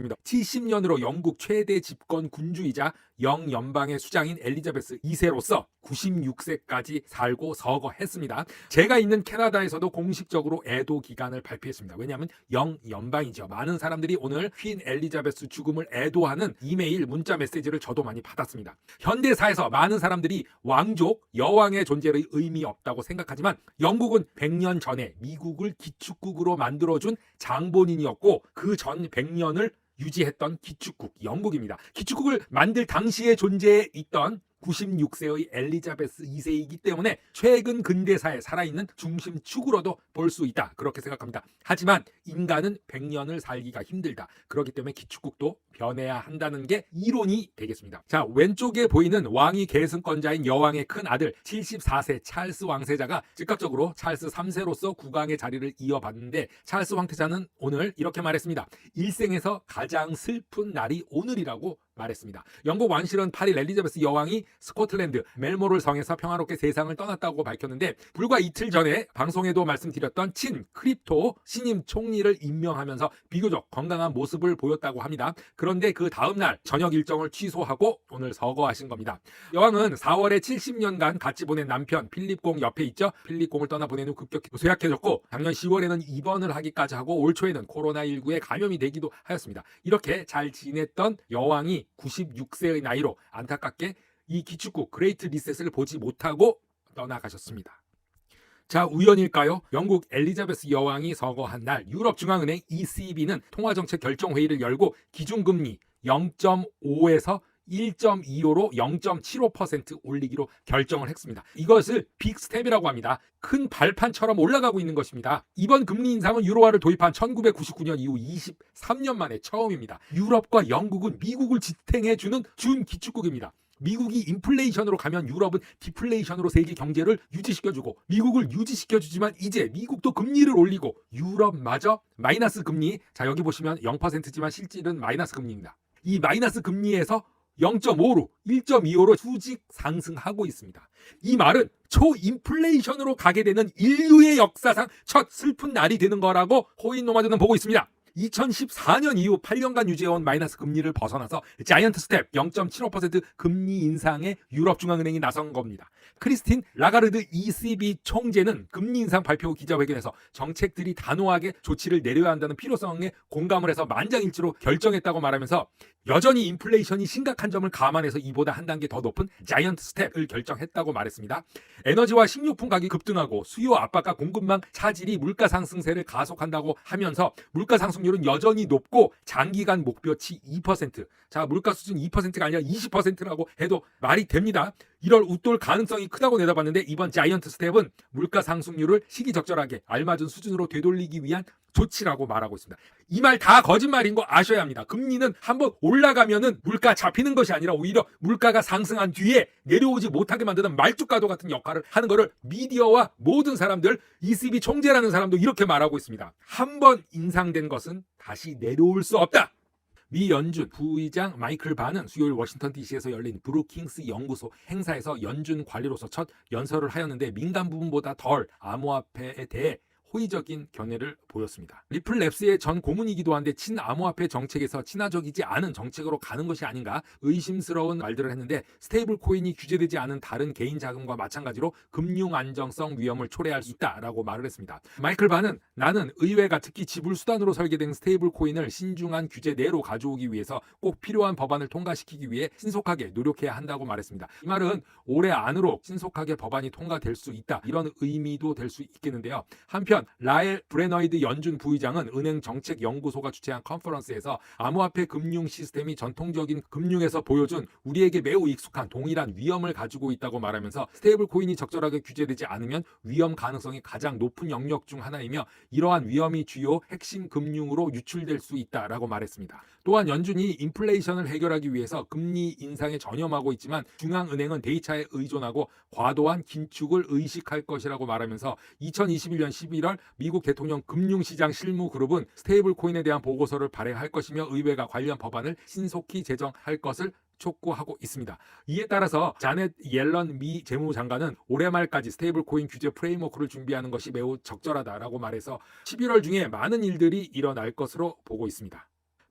70년으로 영국 최대 집권 군주이자 영연방의 수장인 엘리자베스 2세로서 96세까지 살고 서거했습니다. 제가 있는 캐나다에서도 공식적으로 애도 기간을 발표했습니다. 왜냐하면 영연방이죠. 많은 사람들이 오늘 퀸 엘리자베스 죽음을 애도하는 이메일, 문자 메시지를 저도 많이 받았습니다. 현대사에서 많은 사람들이 왕족, 여왕의 존재의 의미 없다고 생각하지만 영국은 100년 전에 미국을 기축국으로 만들어준 장본인이었고 그 전 100년을 유지했던 기축국 영국입니다. 기축국을 만들 당시에 존재해 있던 96세의 엘리자베스 2세이기 때문에 최근 근대사에 살아있는 중심축으로도 볼 수 있다. 그렇게 생각합니다. 하지만 인간은 100년을 살기가 힘들다. 그렇기 때문에 기축국도 변해야 한다는 게 이론이 되겠습니다. 자, 왼쪽에 보이는 왕위 계승권자인 여왕의 큰 아들 74세 찰스 왕세자가 즉각적으로 찰스 3세로서 국왕의 자리를 이어받는데 찰스 왕세자는 오늘 이렇게 말했습니다. 일생에서 가장 슬픈 날이 오늘이라고 말했습니다. 영국 왕실은 8일 엘리자베스 여왕이 스코틀랜드 멜모를 성에서 평화롭게 세상을 떠났다고 밝혔는데 불과 이틀 전에 방송에도 말씀드렸던 친 크립토 신임 총리를 임명하면서 비교적 건강한 모습을 보였다고 합니다. 그런데 그 다음날 저녁 일정을 취소하고 오늘 서거하신 겁니다. 여왕은 4월에 70년간 같이 보낸 남편 필립공 옆에 있죠. 필립공을 떠나보낸 후 급격히 쇠약해졌고 작년 10월에는 입원을 하기까지 하고 올 초에는 코로나19에 감염이 되기도 하였습니다. 이렇게 잘 지냈던 여왕이 96세의 나이로 안타깝게 이 기축국 그레이트 리셋을 보지 못하고 떠나가셨습니다. 자, 우연일까요? 영국 엘리자베스 여왕이 서거한 날 유럽중앙은행 ECB는 통화정책 결정회의를 열고 기준금리 0.5에서 1.25로 0.75% 올리기로 결정을 했습니다. 이것을 빅스텝이라고 합니다. 큰 발판처럼 올라가고 있는 것입니다. 이번 금리 인상은 유로화를 도입한 1999년 이후 23년 만에 처음입니다. 유럽과 영국은 미국을 지탱해주는 준기축국입니다. 미국이 인플레이션으로 가면 유럽은 디플레이션으로 세계 경제를 유지시켜주고 미국을 유지시켜주지만 이제 미국도 금리를 올리고 유럽마저 마이너스 금리, 자 여기 보시면 0%지만 실질은 마이너스 금리입니다. 이 마이너스 금리에서 0.5로 1.25로 수직 상승하고 있습니다. 이 말은 초인플레이션으로 가게 되는 인류의 역사상 첫 슬픈 날이 되는 거라고 코인 노마드는 보고 있습니다. 2014년 이후 8년간 유지해온 마이너스 금리를 벗어나서 자이언트 스텝 0.75% 금리 인상에 유럽중앙은행이 나선 겁니다. 크리스틴 라가르드 ECB 총재는 금리 인상 발표 후 기자회견에서 정책들이 단호하게 조치를 내려야 한다는 필요성에 공감을 해서 만장일치로 결정했다고 말하면서 여전히 인플레이션이 심각한 점을 감안해서 이보다 한 단계 더 높은 자이언트 스텝을 결정했다고 말했습니다. 에너지와 식료품 가격이 급등하고 수요 압박과 공급망 차질이 물가 상승세를 가속한다고 하면서 물가 상승률은 여전히 높고 장기간 목표치 2%. 자, 물가 수준 2%가 아니라 20%라고 해도 말이 됩니다. 이럴 웃돌 가능성이 크다고 내다봤는데 이번 자이언트 스텝은 물가 상승률을 시기적절하게 알맞은 수준으로 되돌리기 위한 조치라고 말하고 있습니다. 이 말 다 거짓말인 거 아셔야 합니다. 금리는 한번 올라가면은 물가 잡히는 것이 아니라 오히려 물가가 상승한 뒤에 내려오지 못하게 만드는 말뚝가도 같은 역할을 하는 거를 미디어와 모든 사람들, ECB 총재라는 사람도 이렇게 말하고 있습니다. 한번 인상된 것은 다시 내려올 수 없다. 미 연준 부의장 마이클 바는 수요일 워싱턴 DC에서 열린 브루킹스 연구소 행사에서 연준 관리로서 첫 연설을 하였는데 민간 부분보다 덜 암호화폐에 대해 호의적인 견해를 보였습니다. 리플랩스의 전 고문이기도 한데 친암호화폐 정책에서 친화적이지 않은 정책으로 가는 것이 아닌가 의심스러운 말들을 했는데 스테이블 코인이 규제되지 않은 다른 개인 자금과 마찬가지로 금융 안정성 위험을 초래할 수 있다라고 말을 했습니다. 마이클 바는 나는 의회가 특히 지불 수단으로 설계된 스테이블 코인을 신중한 규제 내로 가져오기 위해서 꼭 필요한 법안을 통과시키기 위해 신속하게 노력해야 한다고 말했습니다. 이 말은 올해 안으로 신속하게 법안이 통과될 수 있다 이런 의미도 될 수 있겠는데요. 한편 라엘 브레너이드 연준 부의장은 은행 정책 연구소가 주최한 컨퍼런스에서 암호화폐 금융 시스템이 전통적인 금융에서 보여준 우리에게 매우 익숙한 동일한 위험을 가지고 있다고 말하면서 스테이블 코인이 적절하게 규제되지 않으면 위험 가능성이 가장 높은 영역 중 하나이며 이러한 위험이 주요 핵심 금융으로 유출될 수 있다라고 말했습니다. 또한 연준이 인플레이션을 해결하기 위해서 금리 인상에 전념하고 있지만 중앙은행은 데이터에 의존하고 과도한 긴축을 의식할 것이라고 말하면서 2021년 11월 미국 대통령 금융시장 실무그룹은 스테이블 코인에 대한 보고서를 발행할 것이며 의회가 관련 법안을 신속히 제정할 것을 촉구하고 있습니다. 이에 따라서 자넷 옐런 미 재무장관은 올해 말까지 스테이블 코인 규제 프레임워크를 준비하는 것이 매우 적절하다라고 말해서 11월 중에 많은 일들이 일어날 것으로 보고 있습니다.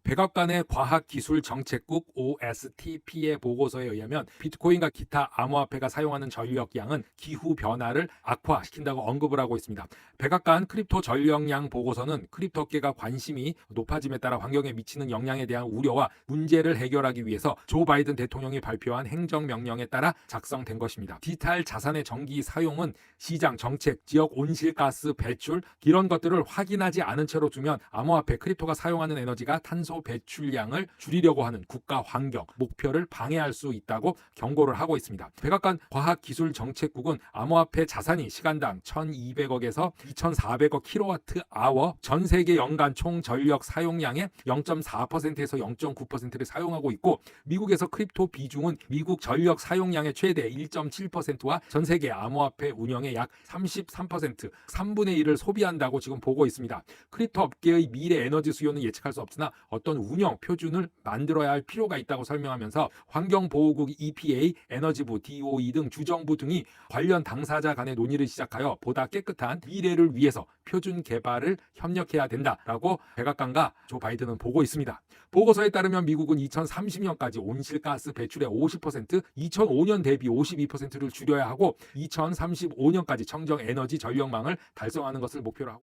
백악관의 과학기술정책국 OSTP의 보고서에 의하면 비트코인과 기타 암호화폐가 사용하는 전력량은 기후 변화를 악화시킨다고 언급을 하고 있습니다. 백악관 크립토 전력량 보고서는 크립토계가 관심이 높아짐에 따라 환경에 미치는 영향에 대한 우려와 문제를 해결하기 위해서 조 바이든 대통령이 발표한 행정명령에 따라 작성된 것입니다. 디지털 자산의 정기 사용은 시장, 정책, 지역 온실가스 배출 이런 것들을 확인하지 않은 채로 두면 암호화폐 크립토가 사용하는 에너지가 탄소 배출량을 줄이려고 하는 국가 환경 목표를 방해할 수 있다고 경고를 하고 있습니다. 백악관 과학기술정책국은 암호화폐 자산이 시간당 1,200억에서 2,400억 킬로와트-아워, 전 세계 연간 총 전력 사용량의 0.4%에서 0.9%를 사용하고 있고, 미국에서 크립토 비중은 미국 전력 사용량의 최대 1.7%와 전 세계 암호화폐 운영의 약 33%, 3분의 1을 소비한다고 지금 보고 있습니다. 크립토 업계의 미래 에너지 수요는 예측할 수 없으나 어떤 운영 표준을 만들어야 할 필요가 있다고 설명하면서 환경보호국 EPA, 에너지부, DOE 등 주정부 등이 관련 당사자 간의 논의를 시작하여 보다 깨끗한 미래를 위해서 표준 개발을 협력해야 된다라고 백악관과 조 바이든은 보고 있습니다. 보고서에 따르면 미국은 2030년까지 온실가스 배출의 50%, 2005년 대비 52%를 줄여야 하고 2035년까지 청정 에너지 전력망을 달성하는 것을 목표로 하고